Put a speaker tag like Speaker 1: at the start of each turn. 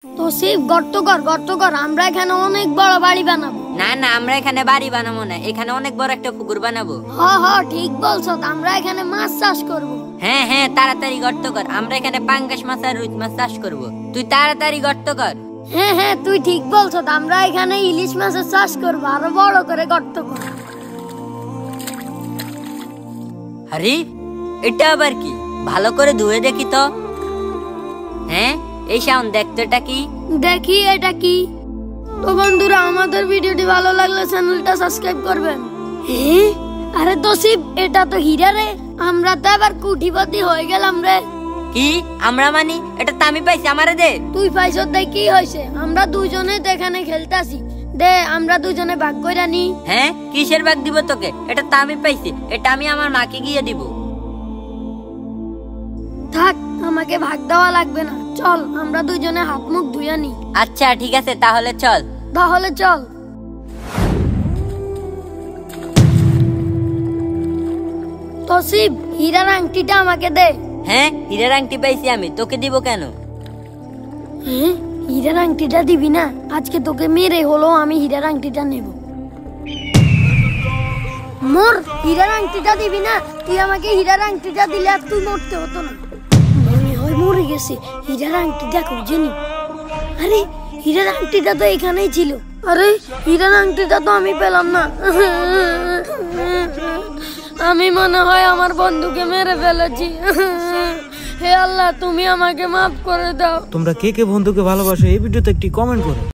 Speaker 1: তোসিফ গর্ত কর আমরা এখানে অনেক বড় বাড়ি বানাবো।
Speaker 2: না না, আমরা এখানে বাড়ি বানাবো না, এখানে অনেক বড় একটা পুকুর বানাবো।
Speaker 1: হ্যাঁ ঠিক বলছো, আমরা এখানে মাছ চাষ করব।
Speaker 2: হ্যাঁ হ্যাঁ, তাড়াতাড়ি গর্ত কর, আমরা এখানে পাঙ্গাস মাছ আর রুই মাছ চাষ করব। তুই তাড়াতাড়ি গর্ত কর।
Speaker 1: হ্যাঁ তুই ঠিক বলছো, আমরা এখানে ইলিশ মাছের চাষ করব, আরো বড় করে গর্ত কর।
Speaker 2: আরে এটা আবার কি? ভালো করে ধুয়ে দেখি তো। হ্যাঁ, এই শাওন দেখতো এটা কি?
Speaker 1: দেখি এটা কি। তো বন্ধুরা, আমাদের ভিডিওটি ভালো লাগলে চ্যানেলটা সাবস্ক্রাইব করবেন। আরে তোসিফ, এটা তো হীরা রে, আমরা তো এবার কোটিপতি হয়ে গেলাম রে।
Speaker 2: কি আমরা মানি? এটা তো আমি পাইছি, আমারে দে।
Speaker 1: তুই পাইছ দে, কি হয়েছে? আমরা দুজনে তো এখানে খেলতাছি, দে আমরা দুজনে ভাগ করে নি।
Speaker 2: হ্যাঁ, কিসের ভাগ দিব তোকে? এটা তো আমি পাইছি, এটা আমি আমার মাকে গিয়ে দিব।
Speaker 1: থাক, আমাকে ভাগ দেওয়া লাগবে না, চল আমরা দুজনে হাত মুখ ধুয়ে নি।
Speaker 2: আচ্ছা ঠিক আছে, তাহলে চল।
Speaker 1: চল। তোসিফ, হীরার আংটিটা আমাকে দে।
Speaker 2: হ্যাঁ, হীরার আংটি পাইছি আমি, তোকে দিব কেন?
Speaker 1: হীরার আংটিটা দিবি না? আজকে তোকে মেরে হলো আমি হীরার আংটিটা নেব। মোর হীরার আংটিটা দিবি না? তুই আমাকে হীরার আংটিটা দিলে আর তুই মরতে হতো না। মনে হয় মরে গেছে, হীরার আংটিটা খুঁজে নি। আরে হীরার আংটিটা তো এখানেই ছিল। আরে হীরার আংটিটা তো আমি পেলাম না। আমি মনে হয় আমার বন্ধুকে মেরে ফেলেছি। হে আল্লাহ, তুমি আমাকে মাফ করে দাও।
Speaker 3: তোমরা কে কে বন্ধুকে ভালোবাসো এই ভিডিওতে একটি কমেন্ট করো।